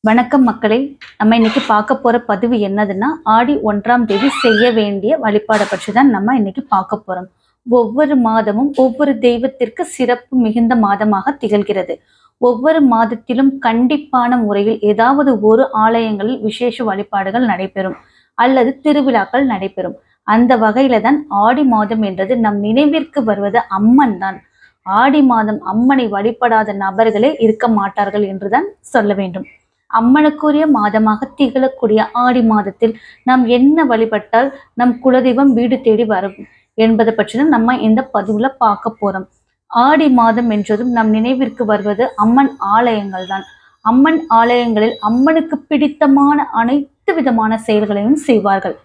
வணக்கம் மக்களே. நம்ம இன்னைக்கு பார்க்க போற பதிவு என்னதுன்னா, ஆடி 1ஆம் தேதி செய்ய வேண்டிய வழிபாடை பற்றி தான் நம்ம இன்னைக்கு பார்க்க போறோம். ஒவ்வொரு மாதமும் ஒவ்வொரு தெய்வத்திற்கு சிறப்பு மிகுந்த மாதமாக திகழ்கிறது. ஒவ்வொரு மாதத்திலும் கண்டிப்பான முறையில் ஏதாவது ஒரு ஆலயங்களில் விசேஷ வழிபாடுகள் நடைபெறும் அல்லது திருவிழாக்கள் நடைபெறும். அந்த வகையில தான் ஆடி மாதம் என்றது நம் நினைவிற்கு வருவது அம்மன் தான். ஆடி மாதம் அம்மனை வழிபடாத நபர்களே இருக்க மாட்டார்கள் என்றுதான் சொல்ல வேண்டும். அம்மனுக்குரிய மாதமாக திகழக்கூடிய ஆடி மாதத்தில் நாம் என்ன வழிபட்டால் நம் குலதெய்வம் வீடு தேடி வரும் என்பதை பற்றி தான் நம்ம இந்த பதிவுல பார்க்க போறோம். ஆடி மாதம் என்றதும் நம் நினைவிற்கு வருவது அம்மன் ஆலயங்கள் தான். அம்மன் ஆலயங்களில் அம்மனுக்கு பிடித்தமான அனைத்து விதமான செயல்களையும் செய்வார்கள்.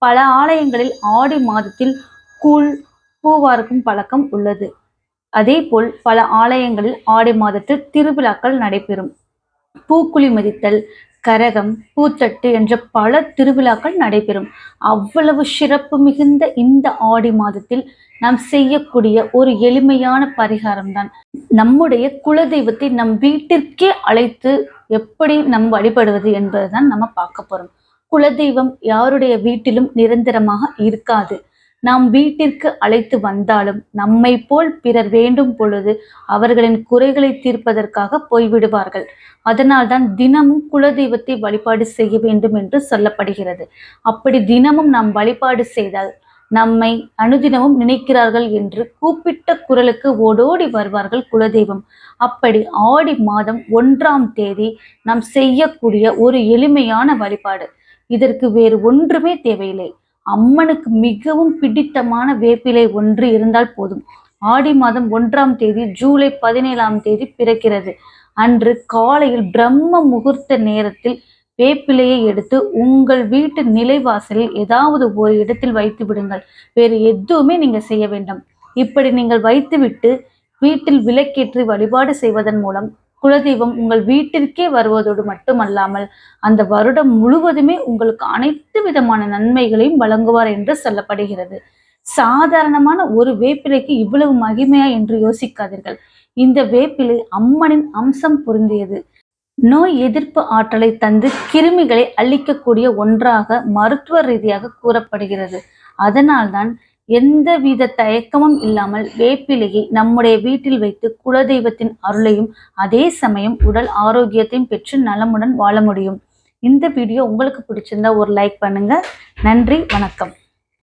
பல ஆலயங்களில் ஆடி மாதத்தில் கூழ் பூவார்க்கும் பழக்கம் உள்ளது. அதே போல் பல ஆலயங்களில் ஆடி மாதத்தில் திருவிழாக்கள் நடைபெறும். பூக்குழி மிதித்தல், கரகம், பூத்தட்டு என்ற பல திருவிழாக்கள் நடைபெறும். அவ்வளவு சிறப்பு மிகுந்த இந்த ஆடி மாதத்தில் நாம் செய்யக்கூடிய ஒரு எளிமையான பரிகாரம்தான் நம்முடைய குலதெய்வத்தை நம் வீட்டிற்கே அழைத்து எப்படி நம் வழிபடுவது என்பதுதான் நம்ம பார்க்க போறோம். குலதெய்வம் யாருடைய வீட்டிலும் நிரந்தரமாக இருக்காது. நாம் வீட்டிற்கு அழைத்து வந்தாலும் நம்மை போல் பிறர் வேண்டும் பொழுது அவர்களின் குறைகளை தீர்ப்பதற்காக போய்விடுவார்கள். அதனால்தான் தினமும் குலதெய்வத்தை வழிபாடு செய்ய வேண்டும் என்று சொல்லப்படுகிறது. அப்படி தினமும் நாம் வழிபாடு செய்தால் நம்மை அனுதினமும் நினைக்கிறார்கள் என்று கூப்பிட்ட குரலுக்கு ஓடோடி வருவார்கள் குலதெய்வம். அப்படி ஆடி மாதம் 1ஆம் தேதி நாம் செய்யக்கூடிய ஒரு எளிமையான வழிபாடு. இதற்கு வேறு ஒன்றுமே தேவையில்லை. அம்மனுக்கு மிகவும் பிடித்தமான வேப்பிலை ஒன்று இருந்தால் போதும். ஆடி மாதம் 1ஆம் தேதி ஜூலை 17ஆம் தேதி பிறக்கிறது. அன்று காலையில் பிரம்ம முகூர்த்த நேரத்தில் வேப்பிலையை எடுத்து உங்கள் வீட்டு நிலைவாசலில் ஏதாவது ஒரு இடத்தில் வைத்து விடுங்கள். வேறு எதுவுமே நீங்க செய்ய வேண்டாம். இப்படி நீங்கள் வைத்துவிட்டு வீட்டில் விளக்கேற்றி வழிபாடு செய்வதன் மூலம் குலதெய்வம் உங்கள் வீட்டிற்கே வருவதோடு மட்டுமல்லாமல் அந்த வருடம் முழுவதுமே உங்களுக்கு அனைத்து விதமான நன்மைகளையும் வழங்குவார் என்று சொல்லப்படுகிறது. சாதாரணமான ஒரு வேப்பிலைக்கு இவ்வளவு மகிமையா என்று யோசிக்காதீர்கள். இந்த வேப்பிலை அம்மனின் அம்சம் பொருந்தியது. நோய் எதிர்ப்பு ஆற்றலை தந்து கிருமிகளை அழிக்கக்கூடிய ஒன்றாக மருத்துவ ரீதியாக கூறப்படுகிறது. அதனால்தான் எந்தவித தயக்கமும் இல்லாமல் வேப்பிலையை நம்முடைய வீட்டில் வைத்து குலதெய்வத்தின் அருளையும் அதே சமயம் உடல் ஆரோக்கியத்தையும் பெற்று நலமுடன் வாழ முடியும். இந்த வீடியோ உங்களுக்கு பிடிச்சிருந்தா ஒரு லைக் பண்ணுங்க. நன்றி, வணக்கம்.